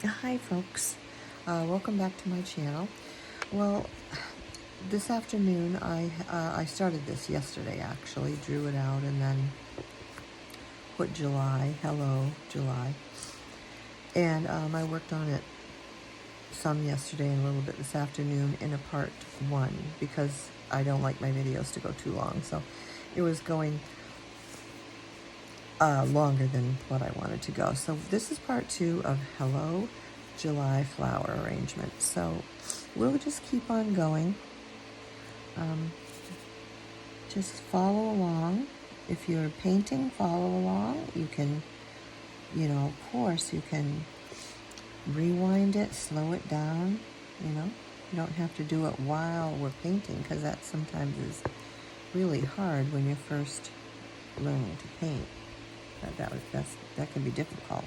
Hi folks, welcome back to my channel. Well, this afternoon I started this yesterday actually, drew it out and then put July, hello July, and I worked on it some yesterday and a little bit this afternoon in a part 1 because I don't like my videos to go too long, so it was going longer than what I wanted to go. So this is part 2 of Hello July flower arrangement. So we'll just keep on going. Just follow along. If you're painting, follow along. You can, of course, you can rewind it, slow it down, You don't have to do it while we're painting because that sometimes is really hard when you're first learning to paint. That can be difficult.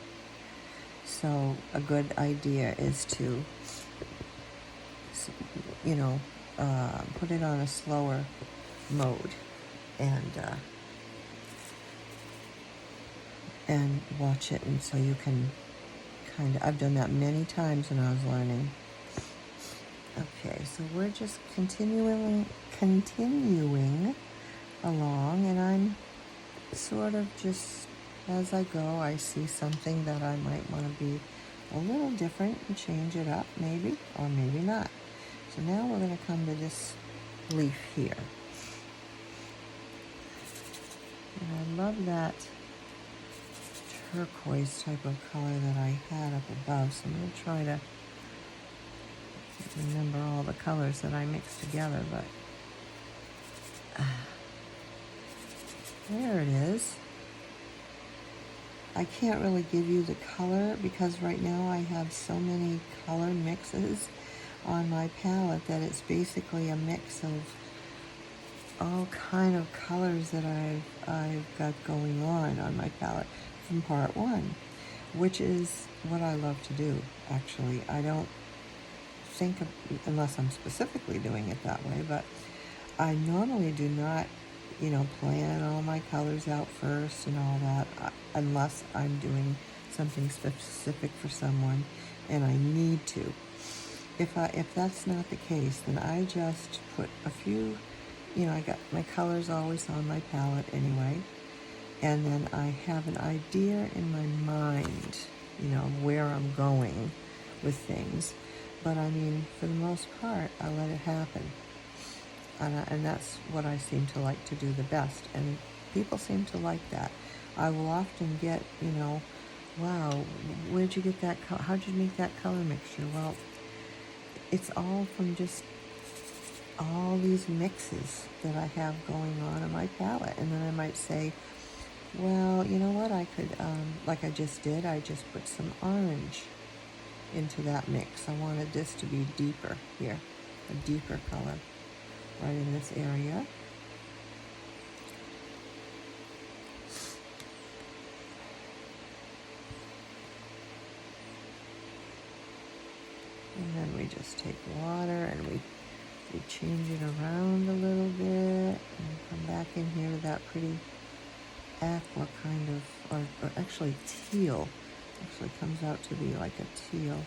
So a good idea is to, put it on a slower mode and watch it, and so you can I've done that many times when I was learning. Okay, so we're just continuing along, and I'm sort of just, as I go, I see something that I might want to be a little different and change it up, maybe, or maybe not. So now we're going to come to this leaf here. And I love that turquoise type of color that I had up above, so I'm going to try to remember all the colors that I mixed together, but there it is. I can't really give you the color because right now I have so many color mixes on my palette that it's basically a mix of all kind of colors that I've got going on my palette from part 1, which is what I love to do, actually. I don't think of, unless I'm specifically doing it that way, but I normally do not, plan all my colors out first and all that, unless I'm doing something specific for someone and I need to. If that's not the case, then I just put a few, I got my colors always on my palette anyway, and then I have an idea in my mind, where I'm going with things. But I mean, for the most part, I let it happen. And that's what I seem to like to do the best. And people seem to like that. I will often get, wow, where'd you get that color? How'd you make that color mixture? Well, it's all from just all these mixes that I have going on in my palette. And then I might say, well, you know what, I could, like I just did, I just put some orange into that mix. I wanted this to be deeper here, a deeper color right in this area. And then we just take water and we change it around a little bit and come back in here to that pretty aqua kind of, or actually teal. Actually comes out to be like a teal.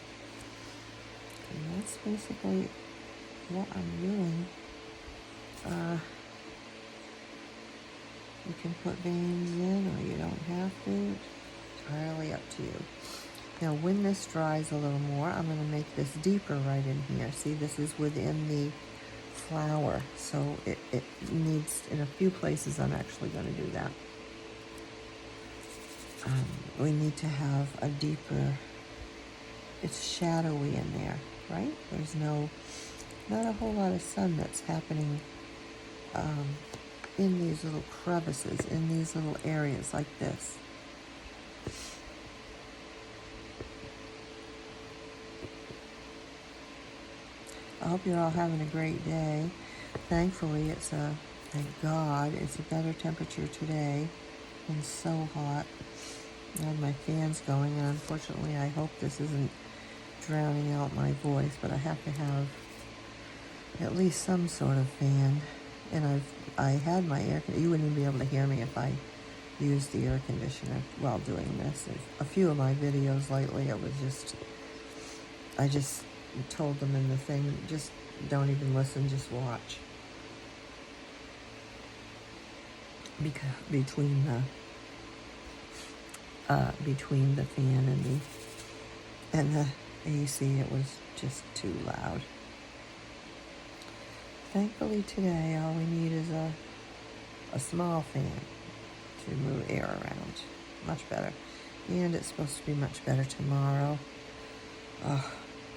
And that's basically what I'm doing. You can put veins in or you don't have to. It's entirely up to you. Now when this dries a little more, I'm going to make this deeper right in here. See, this is within the flower, so it needs, in a few places I'm actually going to do that. We need to have a deeper, it's shadowy in there, right? There's not a whole lot of sun that's happening in these little crevices, in these little areas like this. I hope you're all having a great day. Thankfully, thank God, it's a better temperature today. It's been so hot. I had my fans going, and unfortunately, I hope this isn't drowning out my voice, but I have to have at least some sort of fan. And I had my you wouldn't even be able to hear me if I used the air conditioner while doing this. A few of my videos lately, it was just I just told them in the thing, just don't even listen, just watch. Because between the fan and the AC, it was just too loud. Thankfully today, all we need is a small fan to move air around. Much better. And it's supposed to be much better tomorrow. Oh,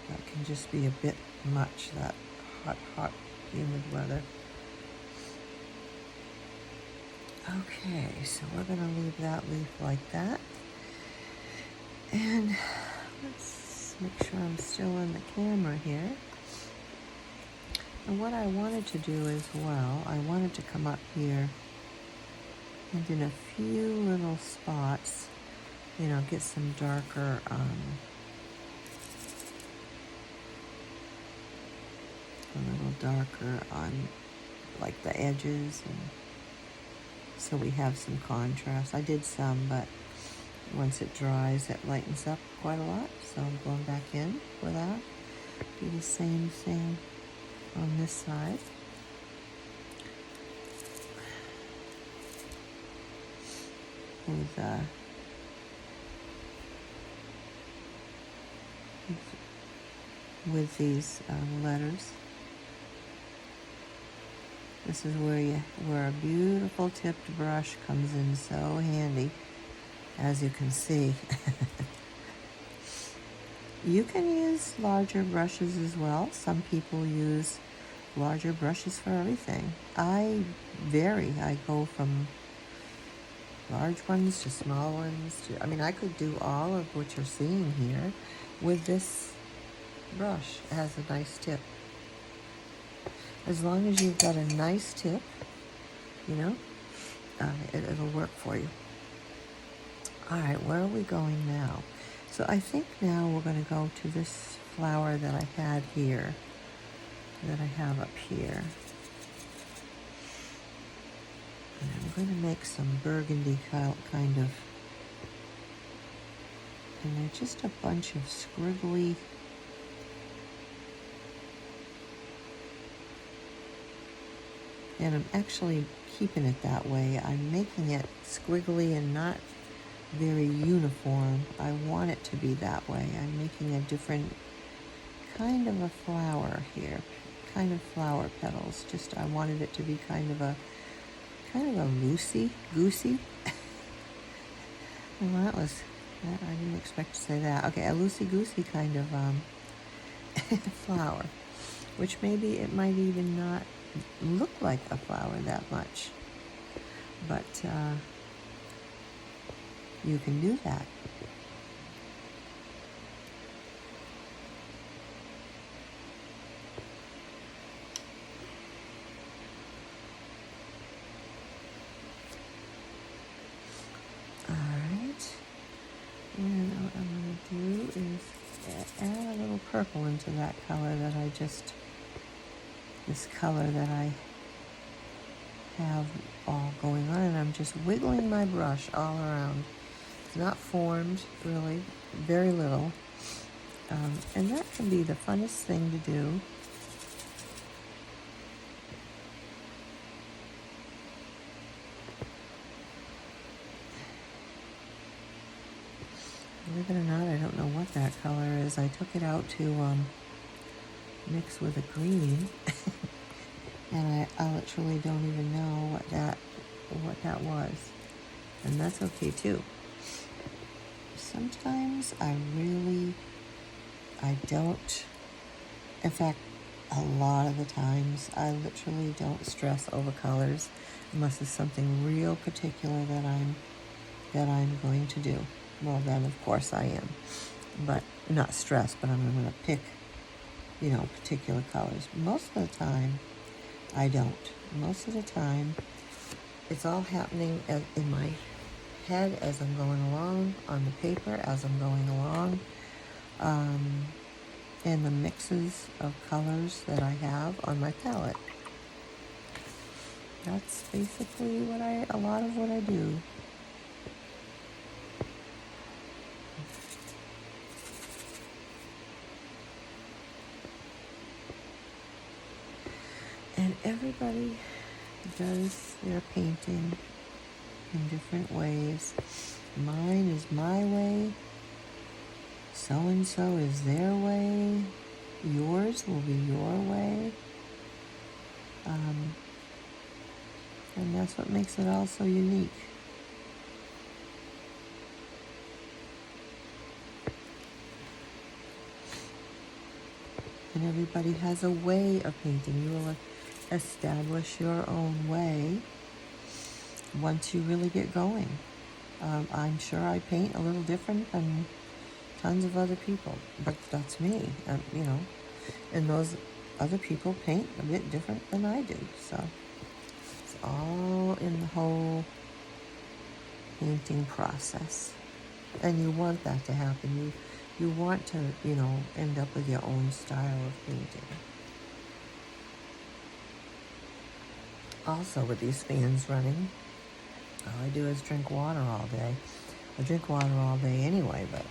that can just be a bit much, that hot, humid weather. Okay, so we're going to leave that leaf like that. And let's make sure I'm still in the camera here. And what I wanted to do as well, I wanted to come up here and in a few little spots, you know, get some darker, a little darker on like the edges, and so we have some contrast. I did some, but once it dries, it lightens up quite a lot. So I'm going back in with that. Do the same thing on this side. With these letters. This is where a beautiful tipped brush comes in so handy, as you can see. You can use larger brushes as well. Some people use larger brushes for everything. I vary. I go from large ones to small ones to, I mean, I could do all of what you're seeing here with this brush. It has a nice tip. As long as you've got a nice tip, you know, it'll work for you. All right, where are we going now? So I think now we're going to go to this flower that I had here, that I have up here. And I'm going to make some burgundy kind of, and they're just a bunch of scribbly, and I'm actually keeping it that way. I'm making it squiggly and not very uniform. I want it to be that way. I'm making a different kind of a flower here, kind of flower petals. Just I wanted it to be kind of a loosey-goosey. Well, I didn't expect to say that. Okay, a loosey-goosey kind of flower, which maybe it might even not look like a flower that much, but you can do that. All right, and what I'm going to do is add a little purple into that color that this color that I have all going on, and I'm just wiggling my brush all around. It's not formed, really, very little. And that can be the funnest thing to do. Believe it or not, I don't know what that color is. I took it out to mix with a green. And I literally don't even know what that was. And that's okay too. Sometimes I don't, in fact, a lot of the times, I literally don't stress over colors unless it's something real particular that I'm going to do. Well, then of course I am, but not stress, but I'm going to pick, you know, particular colors. Most of the time, I don't. Most of the time, it's all happening in my head as I'm going along, on the paper as I'm going along, and the mixes of colors that I have on my palette. That's basically a lot of what I do. And everybody does their painting in different ways. Mine is my way. So-and-so is their way. Yours will be your way. And that's what makes it all so unique. And everybody has a way of painting. You will establish your own way once you really get going. I'm sure I paint a little different than tons of other people, but that's me, and those other people paint a bit different than I do, so it's all in the whole painting process. And you want that to happen. You want to, end up with your own style of painting. Also, with these fans running, all I do is drink water all day. I drink water all day anyway, but it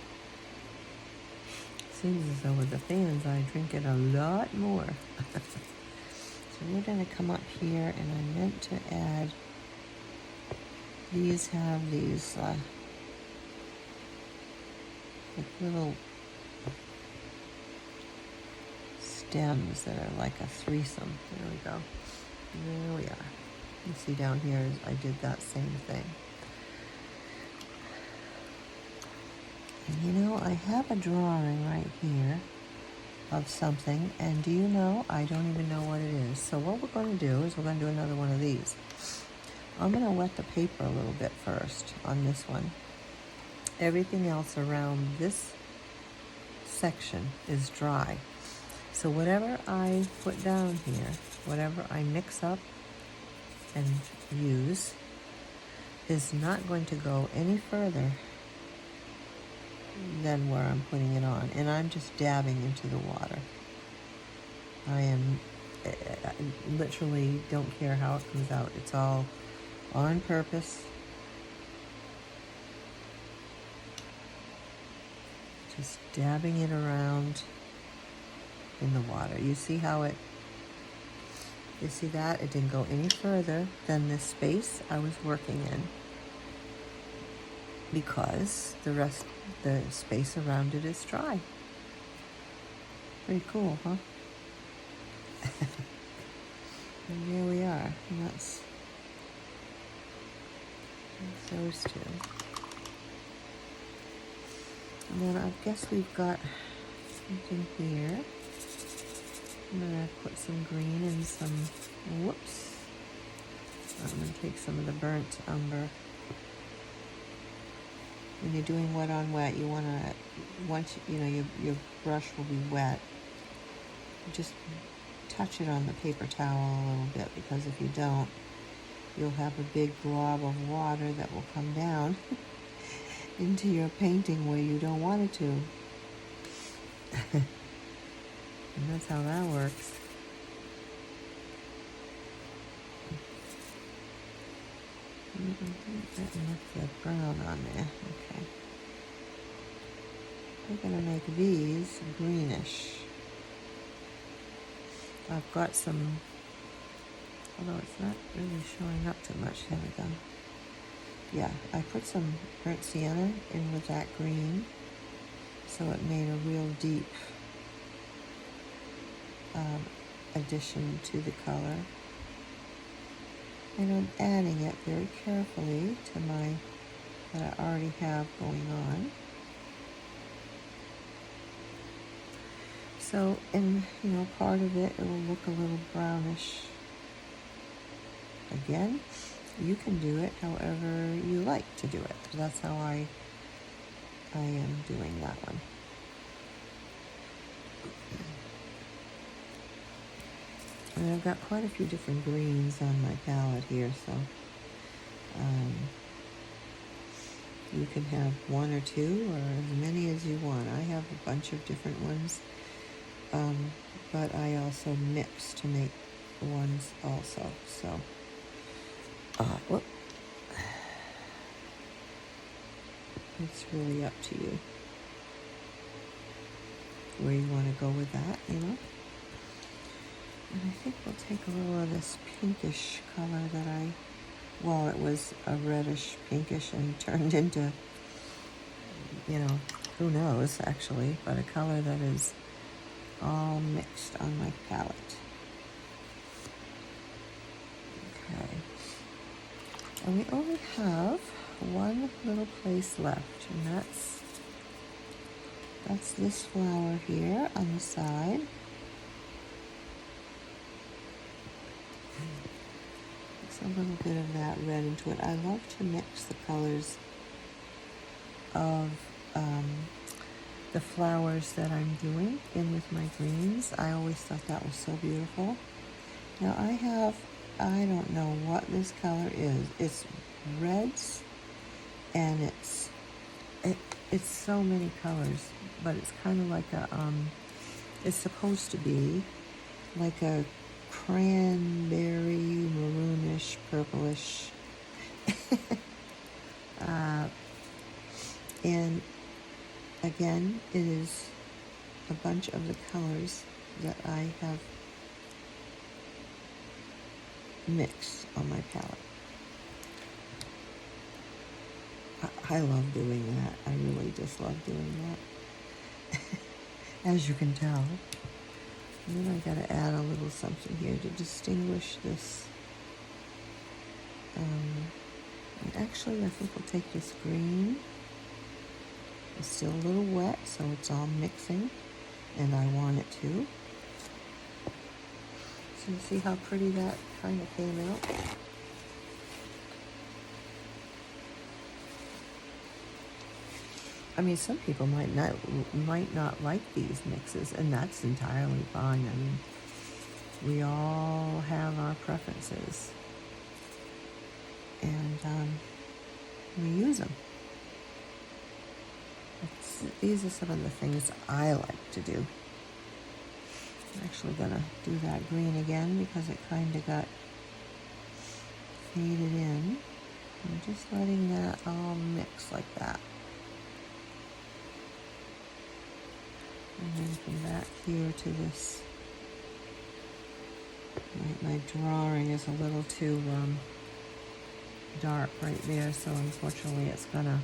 seems as though with the fans I drink it a lot more. So we're going to come up here, and I meant to add, these have these like little stems that are like a threesome. There we go. There we are. You see down here, I did that same thing. And I have a drawing right here of something, and do you know, I don't even know what it is. So what we're going to do is we're going to do another one of these. I'm going to wet the paper a little bit first on this one. Everything else around this section is dry. So whatever I put down here, whatever I mix up and use, is not going to go any further than where I'm putting it on. And I'm just dabbing into the water. I literally don't care how it comes out. It's all on purpose. Just dabbing it around in the water. You see that? It didn't go any further than this space I was working in, because the space around it is dry. Pretty cool, huh? And there we are. And that's those two. And then I guess we've got something here. I'm going to put some green and some, whoops. I'm going to take some of the burnt umber. When you're doing wet on wet, you want to, once, your brush will be wet, just touch it on the paper towel a little bit, because if you don't, you'll have a big glob of water that will come down into your painting where you don't want it to. And that's how that works. That enough that brown on there. Okay. We're going to make these greenish. I've got some, although it's not really showing up too much. There we go. Yeah, I put some burnt sienna in with that green, so it made a real deep addition to the color. And I'm adding it very carefully to that I already have going on. So, and part of it will look a little brownish. Again, you can do it however you like to do it. That's how I am doing that one. And I've got quite a few different greens on my palette here, so you can have one or two or as many as you want. I have a bunch of different ones, but I also mix to make ones also. So, whoop. It's really up to you where you want to go with that, And I think we'll take a little of this pinkish color that well, it was a reddish pinkish and turned into, you know, who knows actually, but a color that is all mixed on my palette. Okay. And we only have one little place left, and that's this flower here on the side. Mix a little bit of that red into it. I love to mix the colors of the flowers that I'm doing in with my greens. I always thought that was so beautiful. Now I don't know what this color is. It's reds, and it's so many colors, but it's kind of like it's supposed to be like a cranberry, maroonish, purplish, and again, it is a bunch of the colors that I have mixed on my palette. I love doing that. I really just love doing that. As you can tell. And then I gotta add a little something here to distinguish this. And actually, I think we'll take this green. It's still a little wet, so it's all mixing, and I want it to. So you see how pretty that kind of came out? I mean, some people might not like these mixes, and that's entirely fine. I mean, we all have our preferences, and we use them. These are some of the things I like to do. I'm actually gonna do that green again because it kind of got faded in. I'm just letting that all mix like that. And then come back here to this. My drawing is a little too dark right there, so unfortunately it's gonna,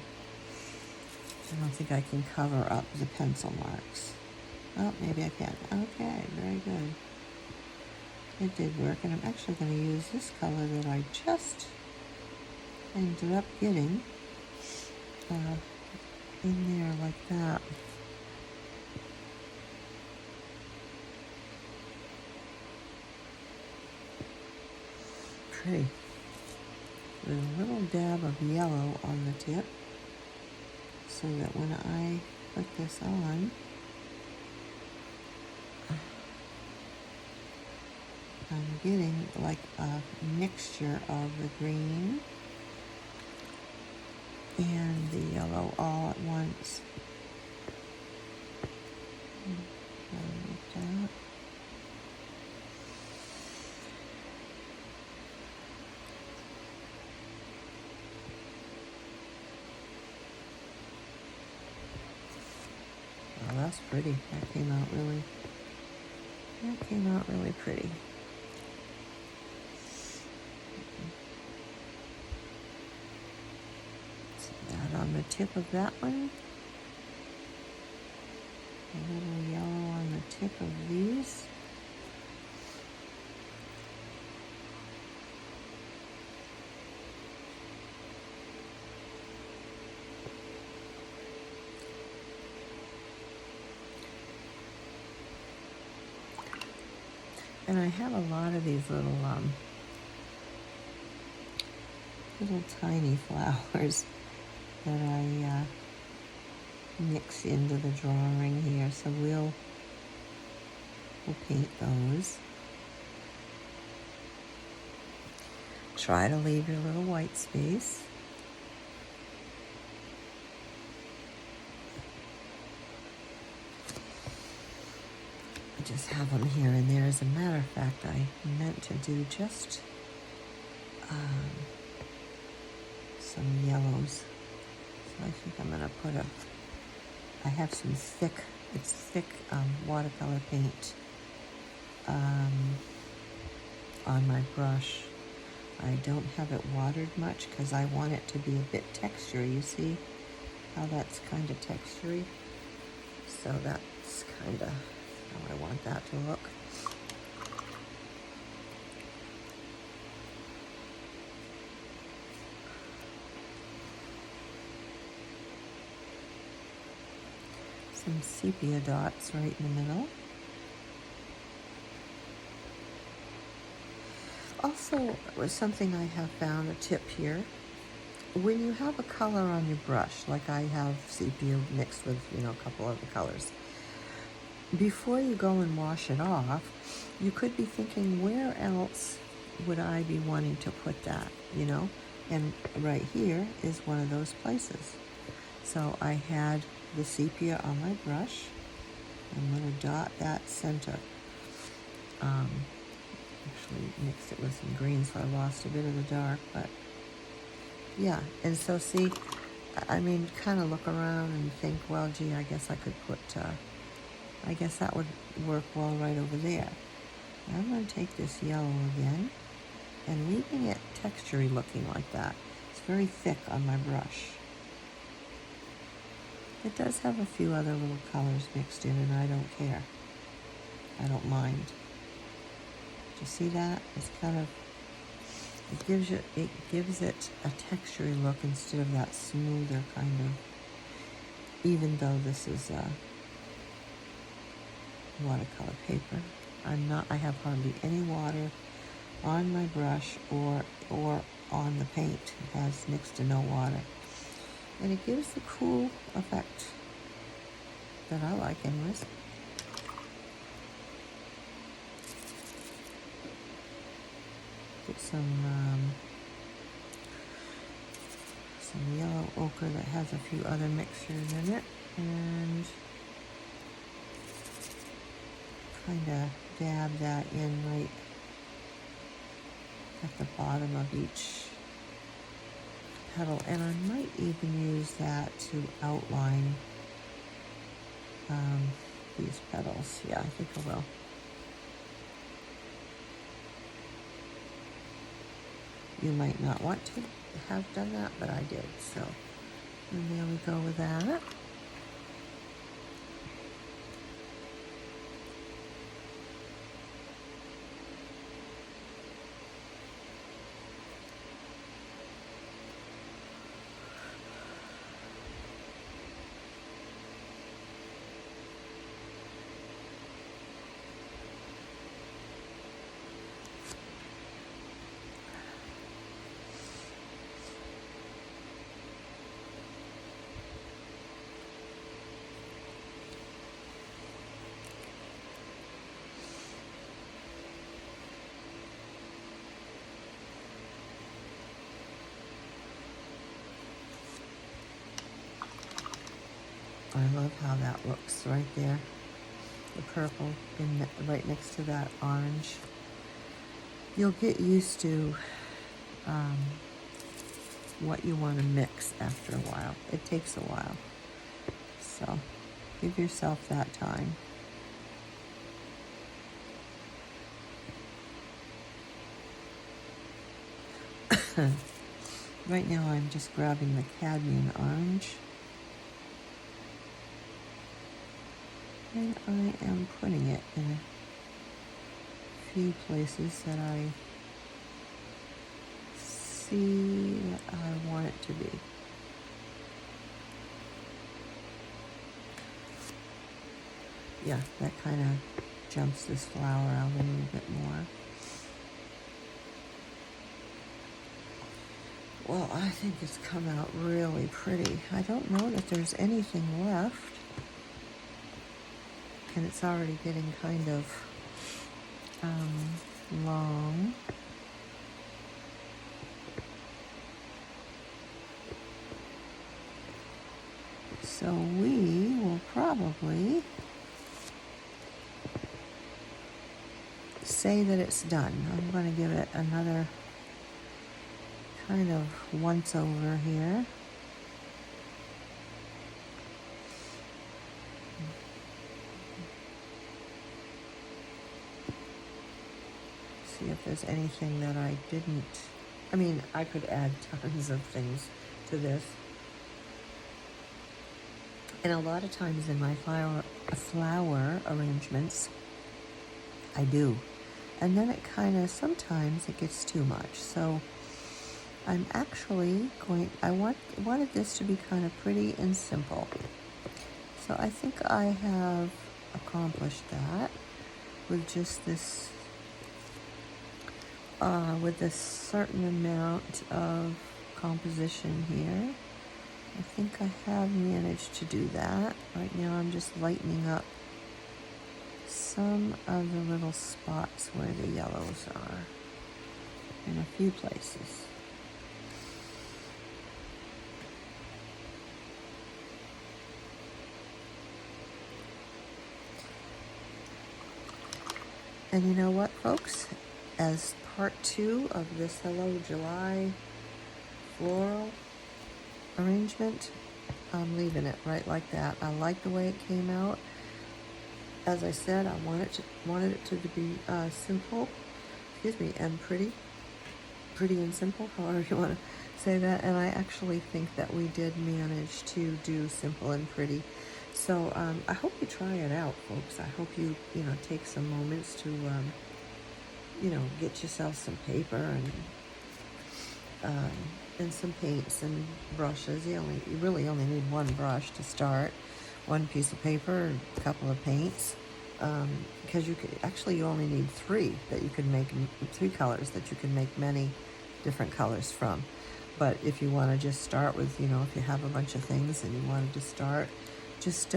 I don't think I can cover up the pencil marks. Oh, maybe I can. Okay, very good. It did work, and I'm actually going to use this color that I just ended up getting in there like that. Pretty. With a little dab of yellow on the tip, so that when I put this on, I'm getting like a mixture of the green and the yellow all at once. Like that. Oh, that's pretty. That came out really pretty. On the tip of that one, a little yellow on the tip of these. And I have a lot of these little tiny flowers that I mix into the drawing here, so we'll paint those. Try to leave your little white space. I just have them here and there. As a matter of fact, I meant to do just some yellows. So I think I'm going to put I have some thick watercolor paint on my brush. I don't have it watered much because I want it to be a bit textury. You see how that's kind of textury? So that's kind of how I want that to look. Some sepia dots right in the middle. Also, was something I have found, a tip here. When you have a color on your brush, like I have sepia mixed with, a couple other colors, before you go and wash it off, you could be thinking, where else would I be wanting to put that, And right here is one of those places. So I had the sepia on my brush. I'm going to dot that center. Actually mixed it with some green, so I lost a bit of the dark, but yeah. And so see, kind of look around and think, well, gee, I guess I could put, I guess that would work well right over there. I'm going to take this yellow again and leaving it textury looking like that. It's very thick on my brush. It does have a few other little colors mixed in, and I don't care. I don't mind. Do you see that? It's kind of, it gives it a textury look instead of that smoother kind of, even though this is watercolor paper. I have hardly any water on my brush or on the paint. It has next to no water. And it gives the cool effect that I like anyways. Get some yellow ochre that has a few other mixtures in it, and kind of dab that in right at the bottom of each petal, and I might even use that to outline these petals. Yeah, I think I will. You might not want to have done that, but I did. So, and there we go with that. I love how that looks right there. The purple right next to that orange. You'll get used to what you want to mix after a while. It takes a while. So give yourself that time. Right now I'm just grabbing the cadmium orange. And I am putting it in a few places that I see that I want it to be. Yeah, that kind of jumps this flower out a little bit more. Well, I think it's come out really pretty. I don't know that there's anything left. And it's already getting kind of long. So we will probably say that it's done. I'm going to give it another kind of once over here. see if there's anything that I didn't. I mean, I could add tons of things to this. And a lot of times in my flower arrangements, I do. And then it kind of, sometimes it gets too much. So I'm actually wanted this to be kind of pretty and simple. So I think I have accomplished that with just this, with this certain amount of composition here. I think I have managed to do that. Right now I'm just lightening up some of the little spots where the yellows are in a few places. And you know what, folks? As part 2 of this Hello July floral arrangement, I'm leaving it right like that. I like the way it came out. As I said, I wanted it to be simple, and pretty and simple, however you want to say that. And I actually think that we did manage to do simple and pretty. So I hope you try it out, folks. I hope you take some moments to get yourself some paper and some paints and brushes. You really only need one brush to start, one piece of paper, a couple of paints, because you only need 3 that you can make, 3 colors that you can make many different colors from. But if you want to just start with, if you have a bunch of things and you wanted to start, just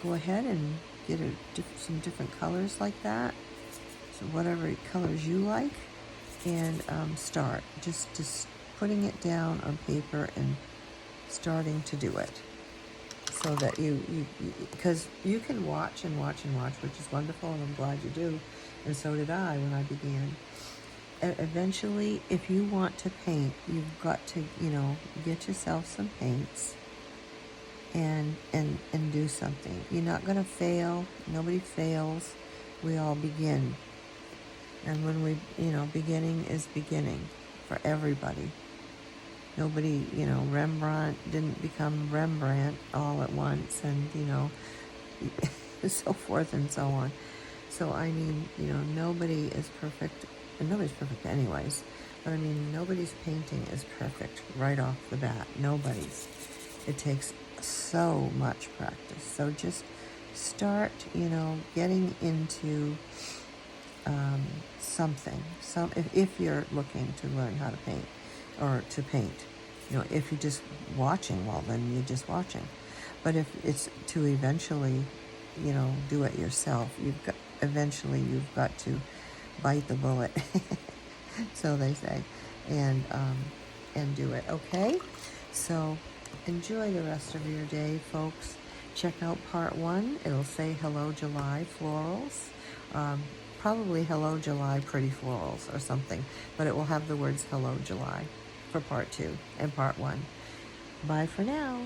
go ahead and get some different colors like that. So whatever colors you like, and start just putting it down on paper and starting to do it, so that because you can watch and watch and watch, which is wonderful, and I'm glad you do, and so did I when I began. Eventually, if you want to paint, you've got to get yourself some paints and do something. You're not going to fail. Nobody fails. We all begin. And when beginning is beginning for everybody. Nobody, Rembrandt didn't become Rembrandt all at once, and, so forth and so on. So, I mean, nobody is perfect, and nobody's perfect anyways, but I mean, nobody's painting is perfect right off the bat. Nobody's. It takes so much practice. So just start, getting into something. If you're looking to learn how to paint or to paint, if you're just watching, well, then you're just watching. But if it's to eventually, do it yourself, you've got to bite the bullet, so they say, and do it. Okay, so enjoy the rest of your day, folks. Check out part 1. It'll say Hello July Florals. Probably Hello July Pretty Florals or something, but it will have the words Hello July for part 2 and part 1. Bye for now.